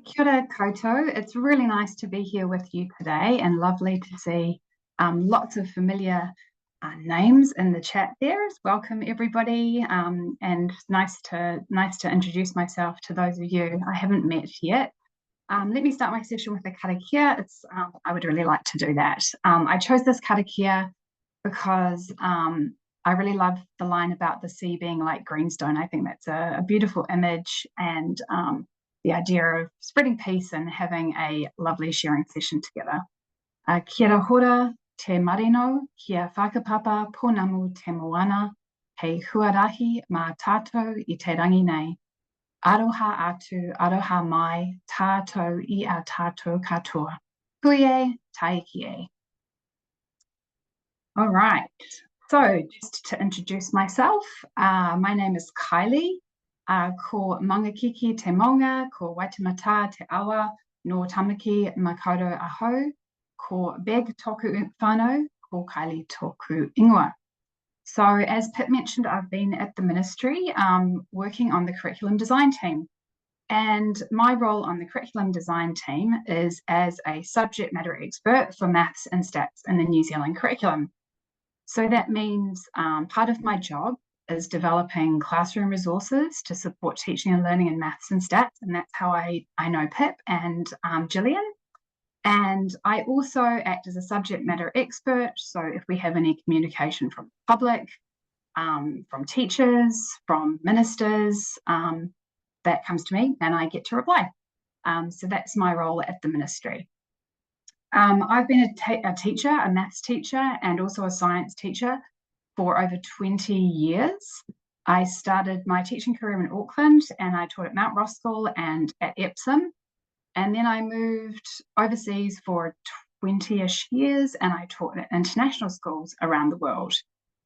Kia ora koutou. It's really nice to be here with you today and lovely to see lots of familiar names in the chat there. Welcome everybody, and nice to introduce myself to those of you I haven't met yet. Let me start my session with a karakia. I would really like to do that. I chose this karakia because I really love the line about the sea being like greenstone. I think that's a beautiful image, and the idea of spreading peace and having a lovely sharing session together. Kia hora te marino, kia whakapapa ponamu te moana, hei huarahi mā tātou I te rangi nei. Aroha atu, aroha mai, tātou I a tātou katoa. Kuie, taikie. All right, so just to introduce myself, my name is Kylie. Ko mangakiki te maunga, ko waitemata te awa, no tamaki makauro aho, ko beg toku whānau, ko Kylie toku ingoa. So as Pip mentioned, I've been at the ministry working on the curriculum design team. And my role on the curriculum design team is as a subject matter expert for maths and stats in the New Zealand curriculum. So that means part of my job is developing classroom resources to support teaching and learning in maths and stats. And that's how I know Pip and Gillian. And I also act as a subject matter expert. So if we have any communication from the public, from teachers, from ministers, that comes to me and I get to reply. So that's my role at the ministry. I've been a teacher, a maths teacher, and also a science teacher for over 20 years. I started my teaching career in Auckland and I taught at Mount Roskill and at Epsom. And then I moved overseas for 20-ish years and I taught at international schools around the world.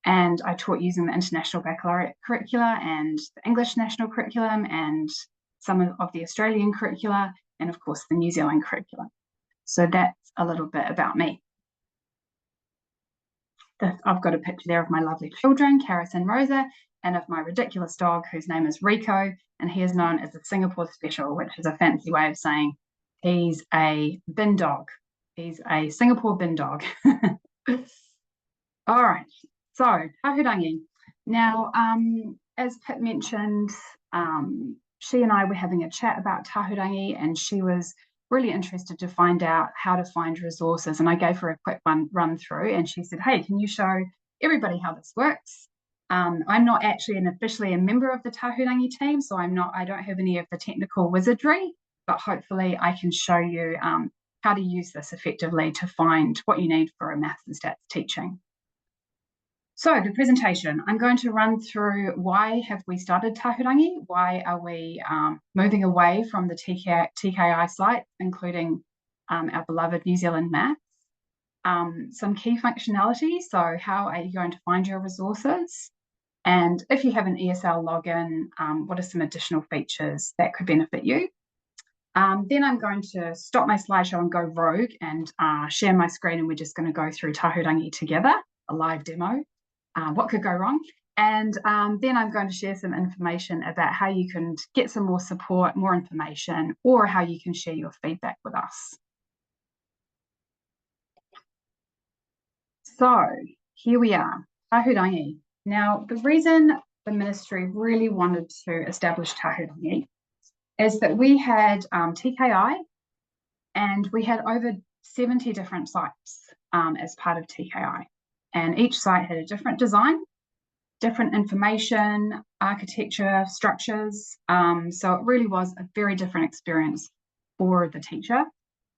And I taught using the International Baccalaureate curricula and the English National Curriculum and some of the Australian curricula and of course the New Zealand curriculum. So that's a little bit about me. I've got a picture there of my lovely children, Karis and Rosa, and of my ridiculous dog whose name is Rico, and he is known as the Singapore Special, which is a fancy way of saying he's a bin dog. He's a Singapore bin dog. All right, so Tāhurangi. Now, as Pip mentioned, she and I were having a chat about Tāhurangi, and she was really interested to find out how to find resources. And I gave her a quick run through and she said, hey, can you show everybody how this works? I'm not actually officially a member of the Tāhurangi team, so I don't have any of the technical wizardry, but hopefully I can show you how to use this effectively to find what you need for a maths and stats teaching. So the presentation, I'm going to run through why have we started Tāhurangi, why are we moving away from the TKI site, including our beloved New Zealand Maths, some key functionality, so how are you going to find your resources, and if you have an ESL login, what are some additional features that could benefit you. Then I'm going to stop my slideshow and go rogue and share my screen, and we're just going to go through Tāhurangi together, a live demo. What could go wrong, and then I'm going to share some information about how you can get some more support, more information, or how you can share your feedback with us. So here we are, Tāhurangi. Now, the reason the ministry really wanted to establish Tāhurangi is that we had TKI and we had over 70 different sites as part of TKI. And each site had a different design, different information, architecture, structures. So it really was a very different experience for the teacher,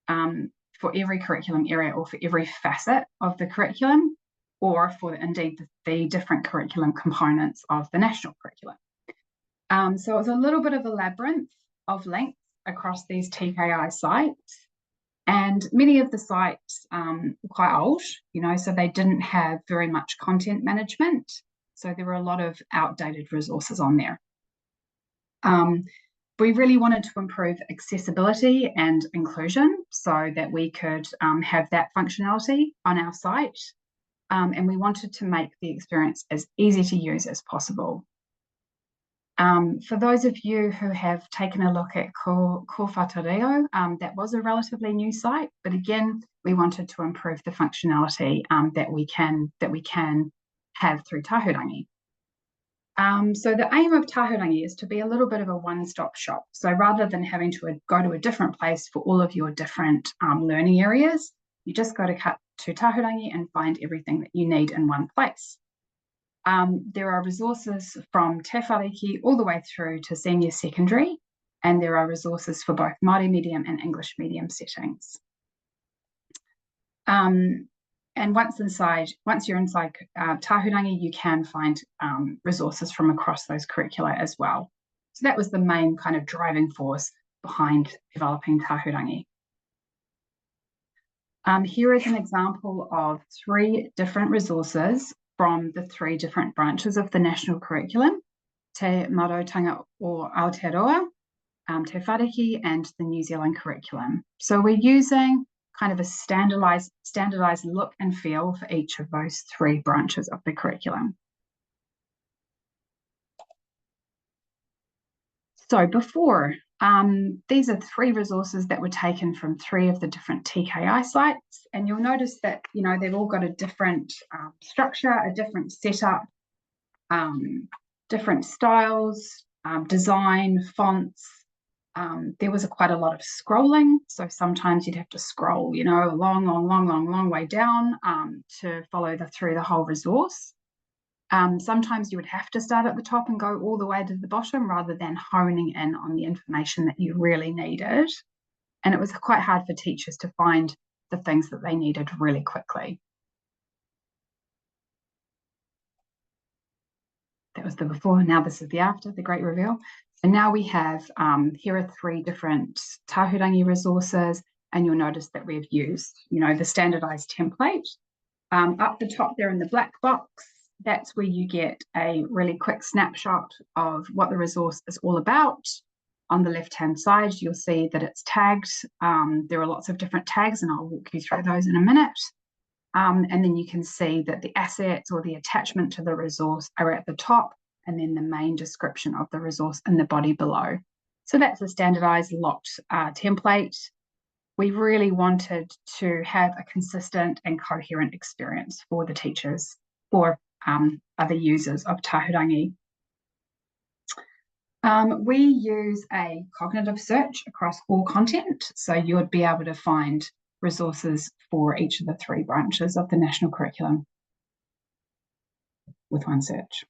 for every curriculum area or for every facet of the curriculum, or for indeed the different curriculum components of the national curriculum. So it was a little bit of a labyrinth of links across these TKI sites. And many of the sites were quite old, so they didn't have very much content management. So there were a lot of outdated resources on there. We really wanted to improve accessibility and inclusion so that we could have that functionality on our site. And we wanted to make the experience as easy to use as possible. For those of you who have taken a look at Ko Whatareo, that was a relatively new site, but again, we wanted to improve the functionality that we can have through Tāhurangi. So the aim of Tāhurangi is to be a little bit of a one-stop shop. So rather than having to go to a different place for all of your different learning areas, you just go to Tāhurangi and find everything that you need in one place. There are resources from Te Whariki all the way through to senior secondary, and there are resources for both Māori medium and English medium settings. And once you're inside Tāhurangi, you can find resources from across those curricula as well. So that was the main kind of driving force behind developing Tāhurangi. Here is an example of 3 different resources from the 3 different branches of the national curriculum: Te Marotanga o Aotearoa, Te Whariki, and the New Zealand curriculum. So we're using kind of a standardized look and feel for each of those 3 branches of the curriculum. So before, these are 3 resources that were taken from 3 of the different TKI sites, and you'll notice that, you know, they've all got a different structure, a different setup, different styles, design, fonts. There was quite a lot of scrolling, so sometimes you'd have to scroll, you know, a long way down to follow through the whole resource. Sometimes you would have to start at the top and go all the way to the bottom rather than honing in on the information that you really needed. And it was quite hard for teachers to find the things that they needed really quickly. That was the before, now this is the after, the great reveal. And now we have, here are 3 different Tāhurangi resources, and you'll notice that we've used, you know, the standardized template. Up the top there in the black box, that's where you get a really quick snapshot of what the resource is all about. On the left-hand side, you'll see that it's tagged. There are lots of different tags, and I'll walk you through those in a minute. And then you can see that the assets or the attachment to the resource are at the top, and then the main description of the resource in the body below. So that's a standardized locked template. We really wanted to have a consistent and coherent experience for the teachers or other users of Tāhurangi. We use a cognitive search across all content, so you would be able to find resources for each of the 3 branches of the national curriculum with one search.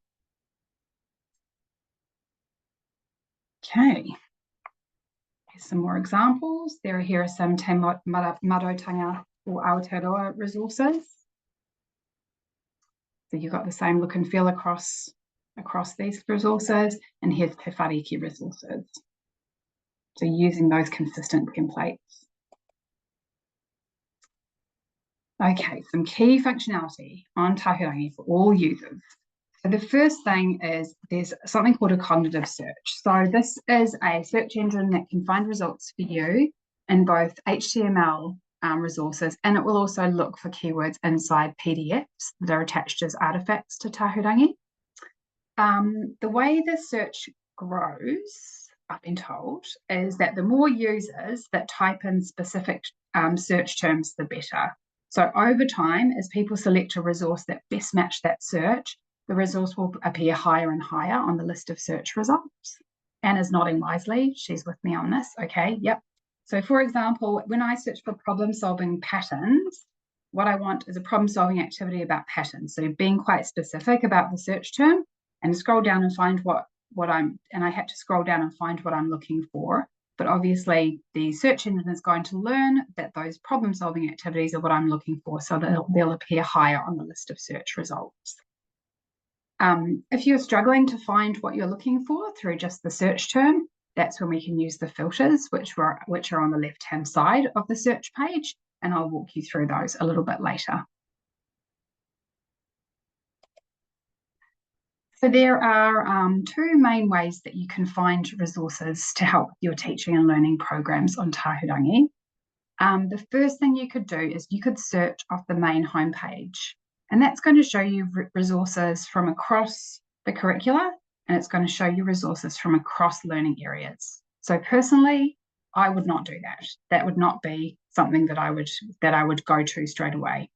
Okay, here's some more examples. Here are some Te Marotanga o Aotearoa resources. So you've got the same look and feel across these resources, and here's Te Whariki resources. So using those consistent templates. Okay, some key functionality on Tāhurangi for all users. So the first thing is there's something called a cognitive search. So this is a search engine that can find results for you in both HTML resources, and it will also look for keywords inside PDFs that are attached as artifacts to Tāhurangi. The way the search grows, I've been told, is that the more users that type in specific search terms, the better. So over time, as people select a resource that best match that search, the resource will appear higher and higher on the list of search results. Anna's nodding wisely. She's with me on this. Okay, yep. So for example, when I search for problem-solving patterns, what I want is a problem-solving activity about patterns. So being quite specific about the search term and scroll down and find I had to scroll down and find what I'm looking for. But obviously the search engine is going to learn that those problem-solving activities are what I'm looking for, so they'll appear higher on the list of search results. If you're struggling to find what you're looking for through just the search term, that's when we can use the filters, which are on the left-hand side of the search page, and I'll walk you through those a little bit later. So there are 2 main ways that you can find resources to help your teaching and learning programs on Tāhurangi. The first thing you could do is you could search off the main homepage, and that's going to show you resources from across the curricula and it's going to show you resources from across learning areas. So personally, I would not do that. That would not be something that I would go to straight away.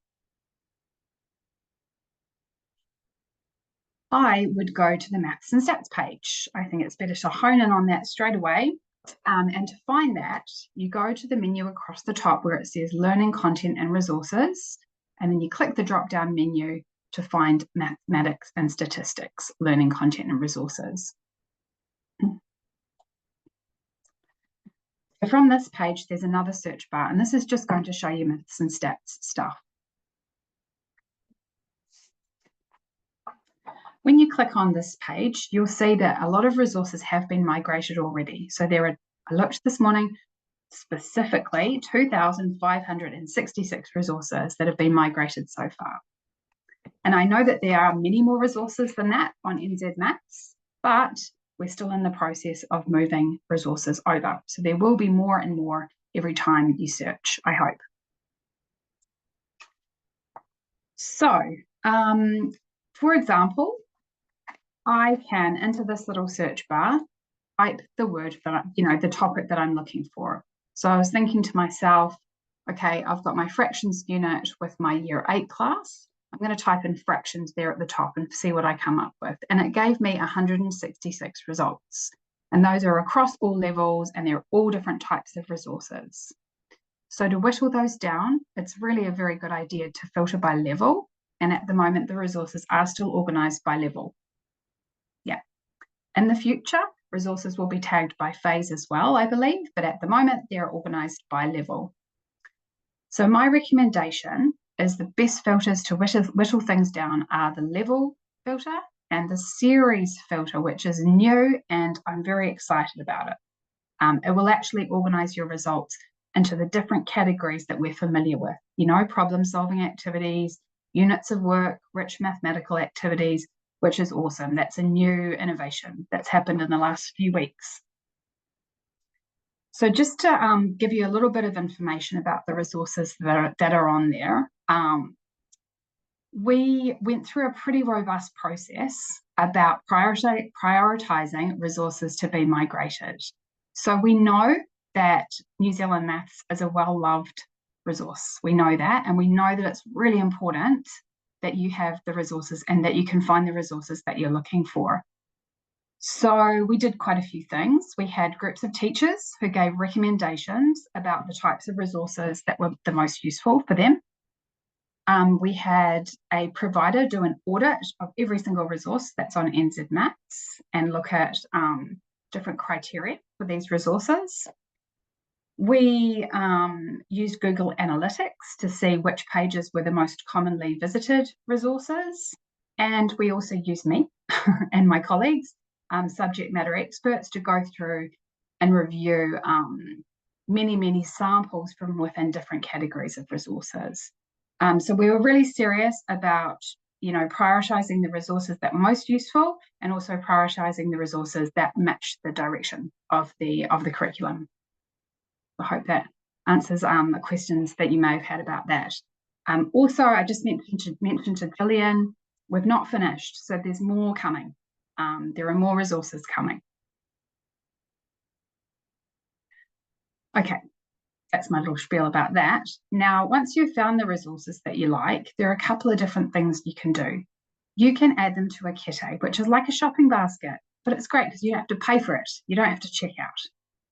I would go to the maths and stats page. I think it's better to hone in on that straight away. And to find that, you go to the menu across the top where it says learning content and resources, and then you click the drop-down menu to find mathematics and statistics, learning content and resources. From this page, there's another search bar, and this is just going to show you maths and stats stuff. When you click on this page, you'll see that a lot of resources have been migrated already. So I looked this morning, specifically 2,566 resources that have been migrated so far. And I know that there are many more resources than that on NZ Maths, but we're still in the process of moving resources over. So there will be more and more every time you search, I hope. So, for example, I can, into this little search bar, type the word that, the topic that I'm looking for. So I was thinking to myself, okay, I've got my fractions unit with my year 8 class. I'm going to type in fractions there at the top and see what I come up with. And it gave me 166 results. And those are across all levels, and they're all different types of resources. So to whittle those down, it's really a very good idea to filter by level. And at the moment, the resources are still organized by level. Yeah. In the future, resources will be tagged by phase as well, I believe, but at the moment, they're organized by level. So my recommendation is the best filters to whittle things down are the level filter and the series filter, which is new, and I'm very excited about it. It will actually organize your results into the different categories that we're familiar with, problem-solving activities, units of work, rich mathematical activities, which is awesome. That's a new innovation that's happened in the last few weeks. So just to give you a little bit of information about the resources that are on there, we went through a pretty robust process about prioritizing resources to be migrated. So we know that New Zealand Maths is a well-loved resource. We know that, and we know that it's really important that you have the resources and that you can find the resources that you're looking for. So we did quite a few things. We had groups of teachers who gave recommendations about the types of resources that were the most useful for them. We had a provider do an audit of every single resource that's on NZ Maths and look at different criteria for these resources. We used Google Analytics to see which pages were the most commonly visited resources. And we also used me and my colleagues, subject matter experts, to go through and review many samples from within different categories of resources. So we were really serious about, prioritizing the resources that were most useful, and also prioritizing the resources that match the direction of the curriculum. I hope that answers the questions that you may have had about that. Also, I just mentioned to Gillian, we've not finished, so there's more coming. There are more resources coming. Okay, that's my little spiel about that. Now, once you've found the resources that you like, there are a couple of different things you can do. You can add them to a kitty, which is like a shopping basket, but it's great because you don't have to pay for it. You don't have to check out.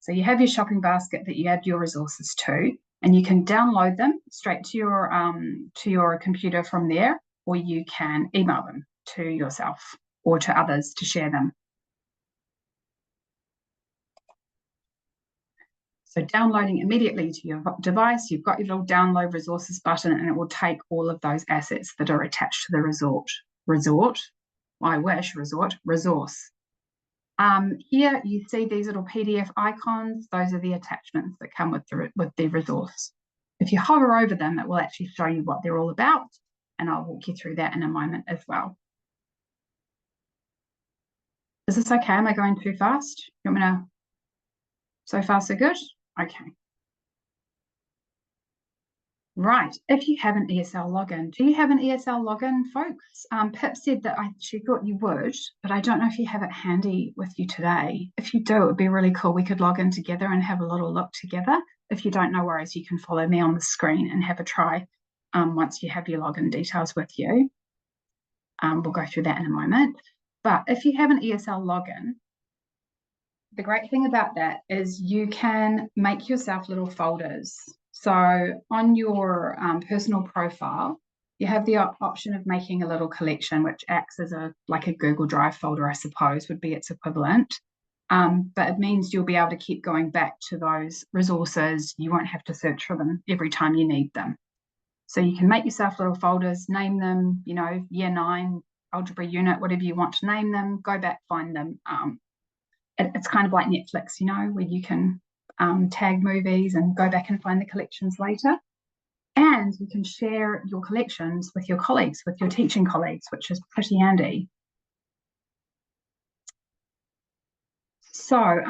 So you have your shopping basket that you add your resources to, and you can download them straight to your computer from there, or you can email them to yourself or to others to share them. So downloading immediately to your device, you've got your little download resources button, and it will take all of those assets that are attached to the resource. Here you see these little PDF icons. Those are the attachments that come with the resource. If you hover over them, it will actually show you what they're all about, and I'll walk you through that in a moment as well. Is this okay? Am I going too fast? You want me to? So far, so good? Okay. Right, if you have an ESL login, do you have an ESL login, folks? Pip said that she thought you would, but I don't know if you have it handy with you today. If you do, it would be really cool. We could log in together and have a little look together. If you don't, no worries, you can follow me on the screen and have a try once you have your login details with you. We'll go through that in a moment. But if you have an ESL login, the great thing about that is you can make yourself little folders. So on your personal profile, you have the option of making a little collection, which acts as like a Google Drive folder, I suppose, would be its equivalent. But it means you'll be able to keep going back to those resources. You won't have to search for them every time you need them. So you can make yourself little folders, name them, year 9, algebra unit, whatever you want to name them, go back, find them. It's kind of like Netflix, where you can tag movies and go back and find the collections later. And you can share your collections with your colleagues, with your teaching colleagues, which is pretty handy. So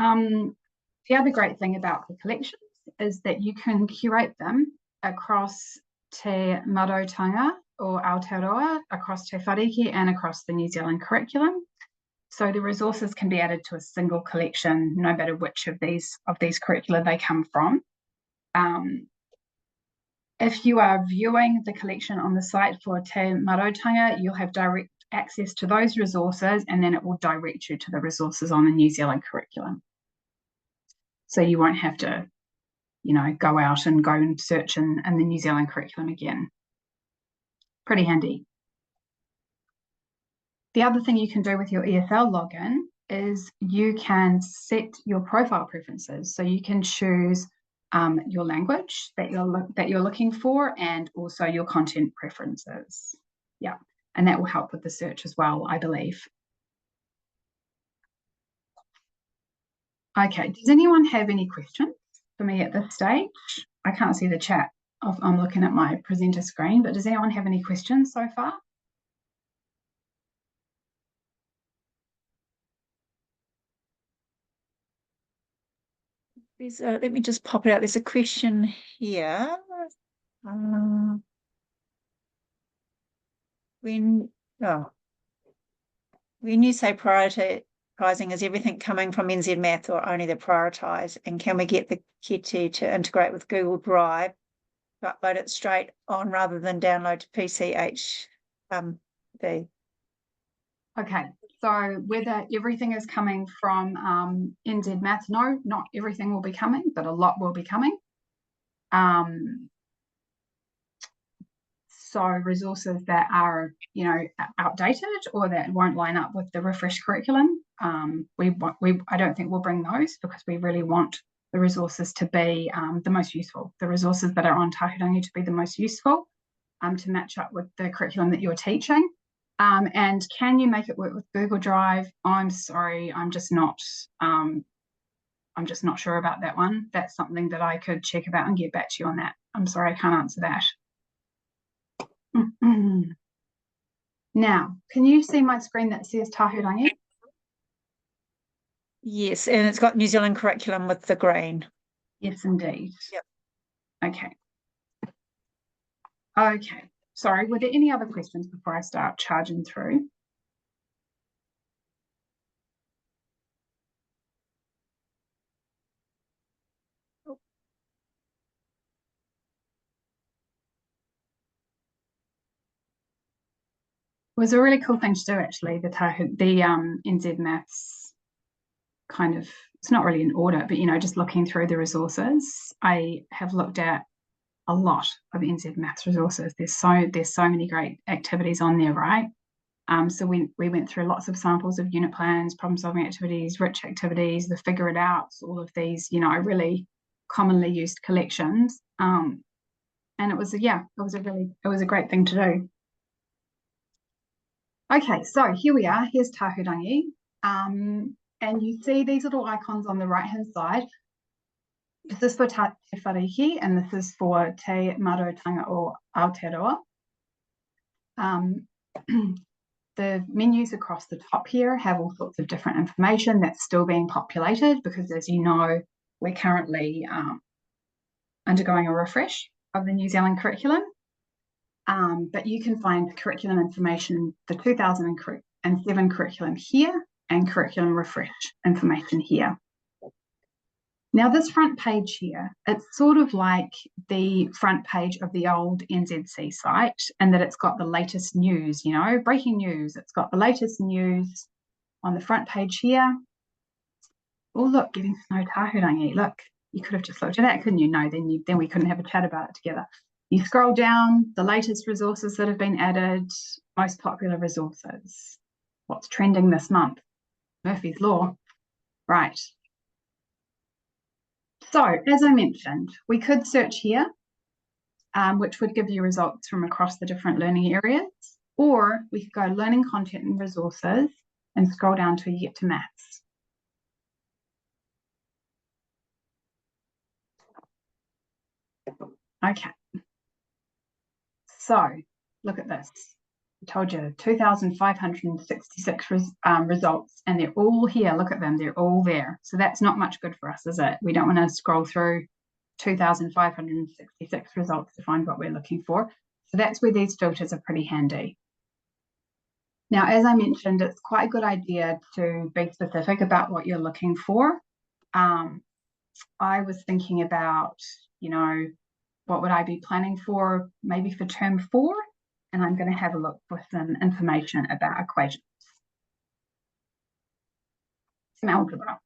the other great thing about the collections is that you can curate them across Te Marotanga or Aotearoa, across Te Whariki and across the New Zealand curriculum. So the resources can be added to a single collection, no matter which of these curricula they come from. If you are viewing the collection on the site for Te Marotanga, you'll have direct access to those resources, and then it will direct you to the resources on the New Zealand curriculum. So you won't have to, go out and go and search in the New Zealand curriculum again. Pretty handy. The other thing you can do with your ESL login is you can set your profile preferences. So you can choose your language that you're looking for, and also your content preferences. Yeah, and that will help with the search as well, I believe. Okay, does anyone have any questions for me at this stage? I can't see the chat. I'm looking at my presenter screen, but does anyone have any questions so far? Let me just pop it out. There's a question here. When you say prioritising, is everything coming from NZ Math or only the prioritise? And can we get the kiti to integrate with Google Drive to upload it straight on rather than download to PCHD? Okay, so whether everything is coming from NZ Math, no, not everything will be coming, but a lot will be coming. So resources that are, outdated or that won't line up with the refreshed curriculum, I don't think we'll bring those, because we really want the resources to be the most useful, the resources that are on Tāhurangi to be the most useful, to match up with the curriculum that you're teaching. And can you make it work with Google Drive? I'm sorry, I'm just not sure about that one. That's something that I could check about and get back to you on that. I'm sorry, I can't answer that. Now, can you see my screen that says Tāhurangi? Yes, and it's got New Zealand curriculum with the green. Yes, indeed. Yep. Okay. Sorry, were there any other questions before I start charging through? It was a really cool thing to do, actually, the NZ Maths kind of, it's not really an audit, but, just looking through the resources. I have looked at a lot of NZ Maths resources. There's so many great activities on there, right? So we went through lots of samples of unit plans, problem-solving activities, rich activities, the figure it outs, all of these, really commonly used collections. And it was a great thing to do. Okay, so here we are. Here's Tāhurangi. And you see these little icons on the right-hand side. This is for Te Whariki, and this is for Te Marotanga or Aotearoa. The menus across the top here have all sorts of different information that's still being populated, because, as you know, we're currently undergoing a refresh of the New Zealand curriculum. But you can find curriculum information, the 2007 curriculum here, and curriculum refresh information here. Now this front page here, it's sort of like the front page of the old NZC site, and that it's got the latest news, you know, breaking news. It's got the latest news on the front page here. Oh, look, getting to know Tāhurangi. Look, you could have just looked at that, couldn't you? No, then we couldn't have a chat about it together. You scroll down, the latest resources that have been added, most popular resources. What's trending this month? Murphy's Law. Right. So, as I mentioned, we could search here, which would give you results from across the different learning areas, or we could go learning content and resources and scroll down till you get to maths. Okay. So, look at this. I told you 2,566 results, and they're all here. Look at them, they're all there. So that's not much good for us, is it? We don't want to scroll through 2,566 results to find what we're looking for. So that's where these filters are pretty handy. Now, as I mentioned, it's quite a good idea to be specific about what you're looking for. I was thinking about, you know, what would I be planning for maybe for term 4? And I'm going to have a look for some information about equations. Some algebra.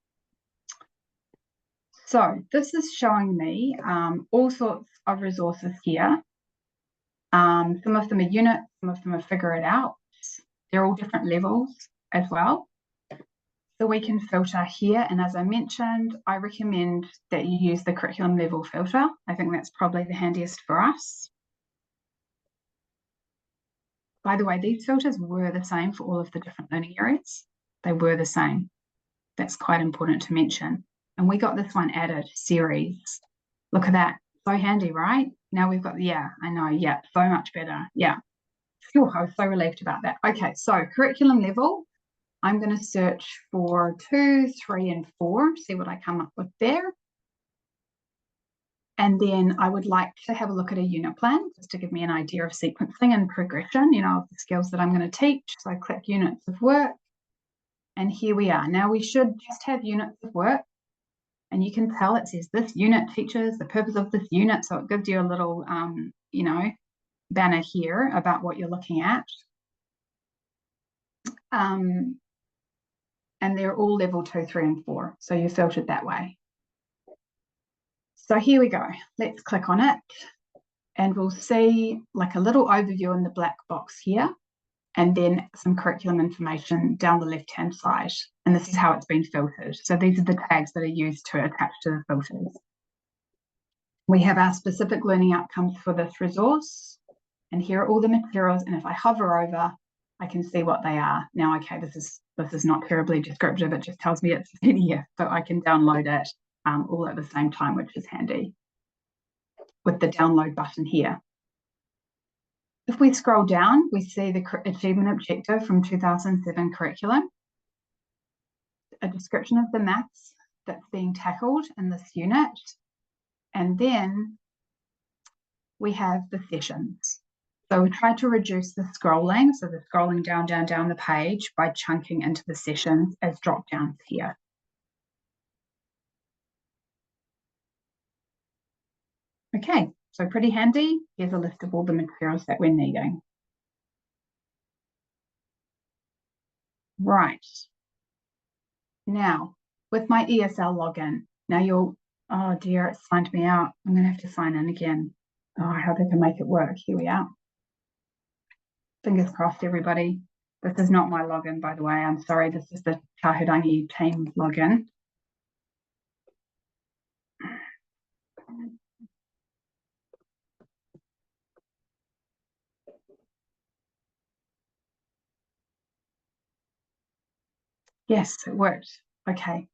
So this is showing me all sorts of resources here. Some of them are units, some of them are figure it out. They're all different levels as well. So we can filter here. And as I mentioned, I recommend that you use the curriculum level filter. I think that's probably the handiest for us. By the way, these filters were the same for all of the different learning areas. They were the same. That's quite important to mention. And we got this one added, series. Look at that. So handy, right? Now we've got, yeah, I know, yeah, so much better. Yeah. Phew, I was so relieved about that. Okay, so curriculum level. I'm going to search for 2, 3, and 4, see what I come up with there. And then I would like to have a look at a unit plan, just to give me an idea of sequencing and progression, you know, of the skills that I'm going to teach. So I click units of work, and here we are. Now we should just have units of work, and you can tell it says this unit teaches the purpose of this unit. So it gives you a little, you know, banner here about what you're looking at. And they're all level 2, 3, and 4. So you're filtered that way. So here we go. Let's click on it. And we'll see like a little overview in the black box here. And then some curriculum information down the left-hand side. And this is how it's been filtered. So these are the tags that are used to attach to the filters. We have our specific learning outcomes for this resource. And here are all the materials. And if I hover over, I can see what they are. Now, okay, this is not terribly descriptive. It just tells me it's a PDF, so I can download it all at the same time, which is handy with the download button here. If we scroll down, we see the achievement objective from 2007 curriculum, a description of the maths that's being tackled in this unit, and then we have the sessions. So we tried to reduce the scrolling, so the scrolling down the page by chunking into the sessions as drop downs here. Okay, so pretty handy. Here's a list of all the materials that we're needing. Right. Now, with my ESL login, now you'll, oh dear, it signed me out. I'm going to have to sign in again. Oh, I hope I can make it work. Here we are. Fingers crossed, everybody. This is not my login, by the way. I'm sorry. This is the Tāhurangi team login. Yes, it worked. Okay.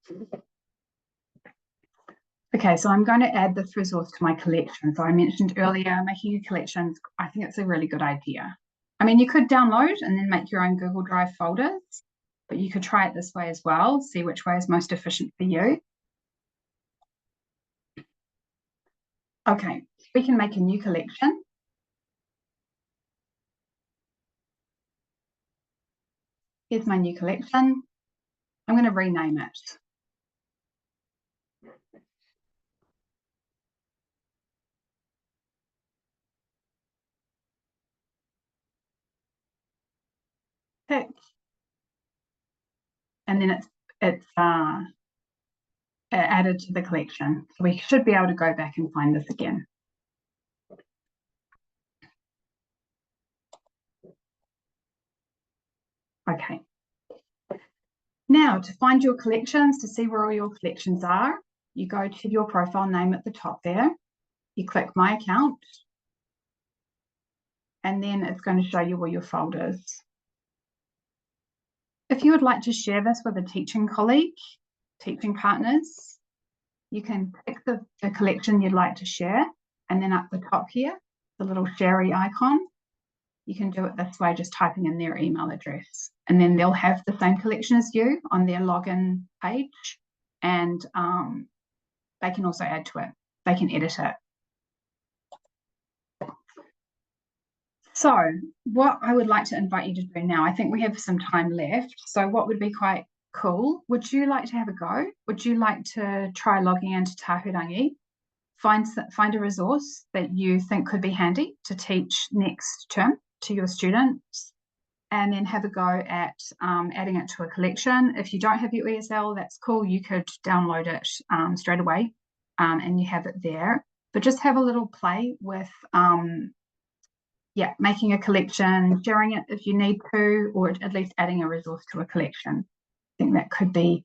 Okay, so I'm going to add this resource to my collection. So I mentioned earlier, making a collection, I think it's a really good idea. I mean, you could download and then make your own Google Drive folders, but you could try it this way as well, see which way is most efficient for you. Okay, we can make a new collection. Here's my new collection. I'm going to rename it. Pick. And then it's added to the collection. So we should be able to go back and find this again. Okay. Now, to find your collections, to see where all your collections are, you go to your profile name at the top there. You click My Account. And then it's going to show you all your folders. If you would like to share this with a teaching colleague, teaching partners, you can pick the collection you'd like to share, and then up the top here, the little sharey icon, you can do it this way, just typing in their email address. And then they'll have the same collection as you on their login page, and they can also add to it. They can edit it. So what I would like to invite you to do now, I think we have some time left. So what would be quite cool, would you like to have a go? Would you like to try logging into Tāhurangi? Find a resource that you think could be handy to teach next term to your students, and then have a go at adding it to a collection. If you don't have your ESL, that's cool. You could download it straight away and you have it there. But just have a little play with making a collection, sharing it if you need to, or at least adding a resource to a collection. I think that could be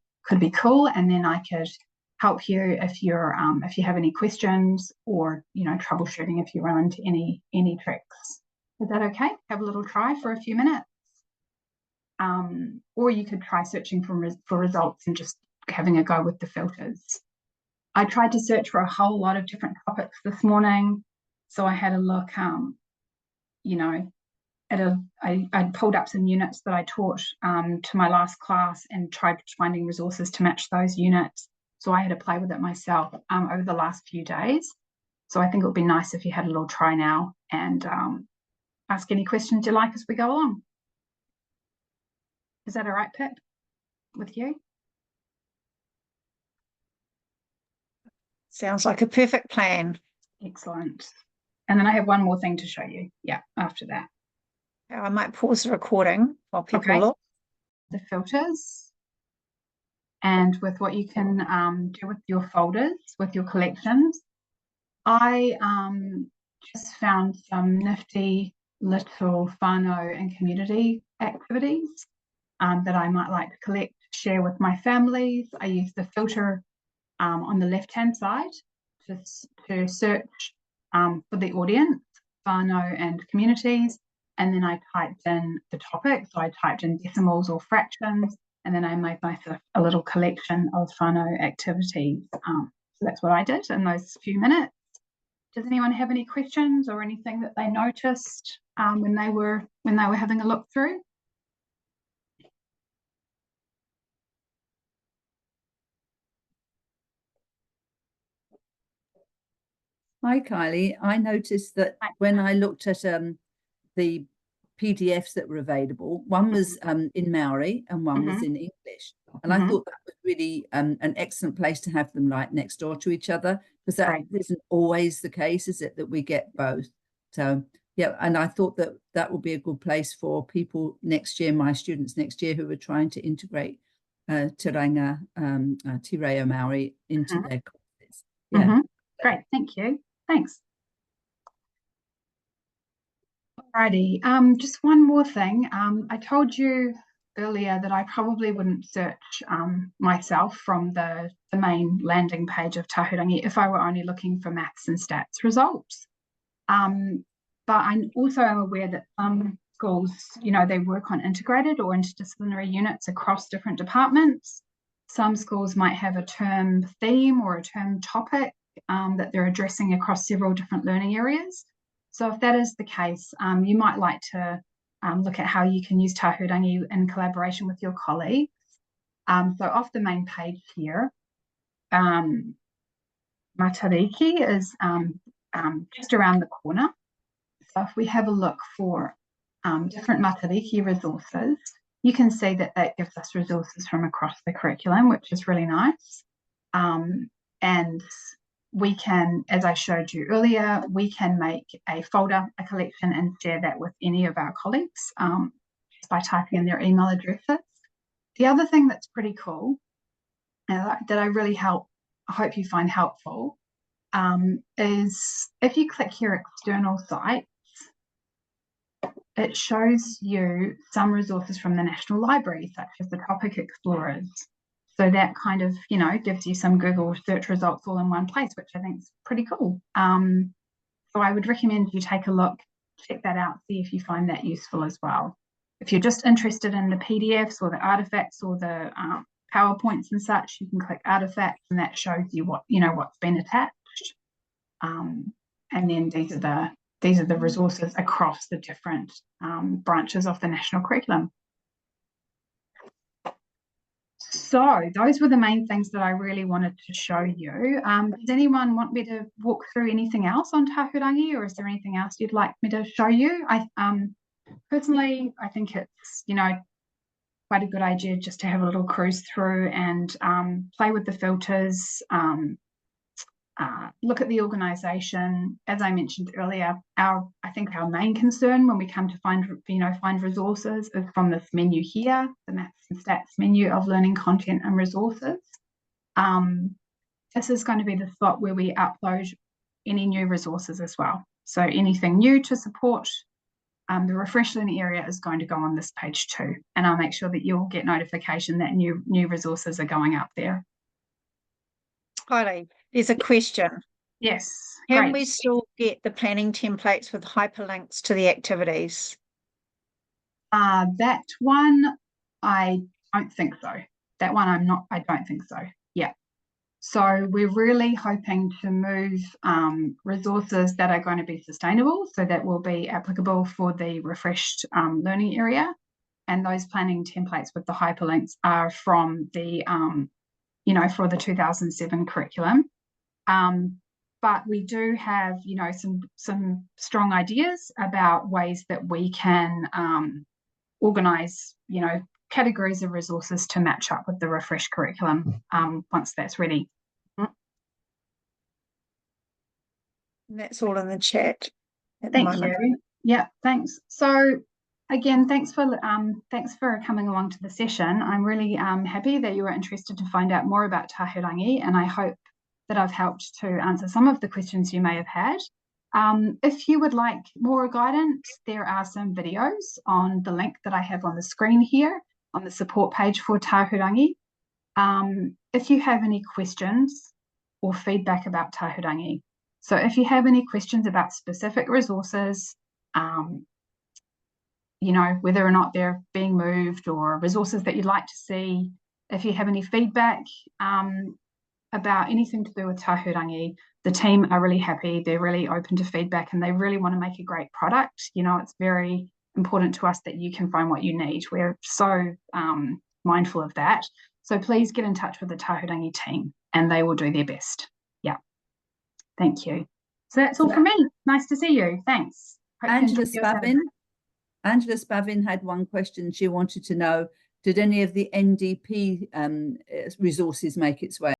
cool, and then I could help you if you have any questions, or troubleshooting if you run into any tricks. Is that okay? Have a little try for a few minutes, or you could try searching for results and just having a go with the filters. I tried to search for a whole lot of different topics this morning, so I had a look. I pulled up some units that I taught to my last class and tried finding resources to match those units. So I had to play with it myself over the last few days. So I think it would be nice if you had a little try now and ask any questions you like as we go along. Is that all right, Pip, with you? Sounds like a perfect plan. Excellent. And then I have one more thing to show you. Yeah, after that. I might pause the recording while people look. The filters, and with what you can do with your folders, with your collections. I just found some nifty little whānau and community activities that I might like to collect, share with my families. I use the filter on the left-hand side to search for the audience, whānau and communities, and then I typed in the topic. So I typed in decimals or fractions, and then I made myself a little collection of whānau activities. So that's what I did in those few minutes. Does anyone have any questions or anything that they noticed when they were having a look through? Hi, Kylie. I noticed that when I looked at the PDFs that were available, one was in Maori and one was in English. And I thought that was really an excellent place to have them right next door to each other, because that isn't always the case, is it, that we get both? So, yeah, and I thought that that would be a good place for people next year, my students next year, who are trying to integrate Te Reo Maori into their courses. Yeah. Great, thank you. Thanks. Alrighty, just one more thing. I told you earlier that I probably wouldn't search myself from the main landing page of Tāhurangi if I were only looking for maths and stats results. But I also am aware that some schools, they work on integrated or interdisciplinary units across different departments. Some schools might have a term theme or a term topic that they're addressing across several different learning areas. So if that is the case, you might like to look at how you can use Tāhurangi in collaboration with your colleagues. So off the main page here, Matariki is just around the corner. So if we have a look for different matariki resources, you can see that that gives us resources from across the curriculum, which is really nice. And we can, as I showed you earlier, we can make a folder, a collection, and share that with any of our colleagues just by typing in their email addresses. The other thing that's pretty cool that I really hope you find helpful is if you click your external sites, it shows you some resources from the National Library, such as the Topic Explorers. So that kind of, gives you some Google search results all in one place, which I think is pretty cool. So I would recommend you take a look, check that out, see if you find that useful as well. If you're just interested in the PDFs or the artifacts or the PowerPoints and such, you can click artifacts and that shows you what's been attached. And then these are the resources across the different branches of the national curriculum. So those were the main things that I really wanted to show you. Does anyone want me to walk through anything else on Tāhurangi, or is there anything else you'd like me to show you? Personally, I think it's, quite a good idea just to have a little cruise through and play with the filters, look at the organisation. As I mentioned earlier, I think our main concern when we come to find resources is from this menu here, the Maths and Stats menu of learning content and resources. This is going to be the spot where we upload any new resources as well. So anything new to support the refresh learning area is going to go on this page too, and I'll make sure that you'll get notification that new resources are going up there. Kylie, there's a question. Yes. Can we still get the planning templates with hyperlinks to the activities? That one, I don't think so. That one, I don't think so. Yeah. So we're really hoping to move resources that are going to be sustainable, so that will be applicable for the refreshed learning area. And those planning templates with the hyperlinks are from the for the 2007 curriculum. But we do have, some strong ideas about ways that we can organise, categories of resources to match up with the refreshed curriculum once that's ready. And that's all in the chat at Thank the moment. you. Yeah, thanks. So again, thanks for coming along to the session. I'm really happy that you were interested to find out more about Tāhurangi, and I hope that I've helped to answer some of the questions you may have had. If you would like more guidance, there are some videos on the link that I have on the screen here on the support page for Tāhurangi. If you have any questions or feedback about Tāhurangi, so if you have any questions about specific resources, whether or not they're being moved or resources that you'd like to see, if you have any feedback about anything to do with Tāhurangi, the team are really happy. They're really open to feedback and they really want to make a great product. It's very important to us that you can find what you need. We're so mindful of that. So please get in touch with the Tāhurangi team and they will do their best. Yeah. Thank you. So that's all from me. Nice to see you. Thanks. Angela Spavin had one question. She wanted to know, did any of the NDP resources make its way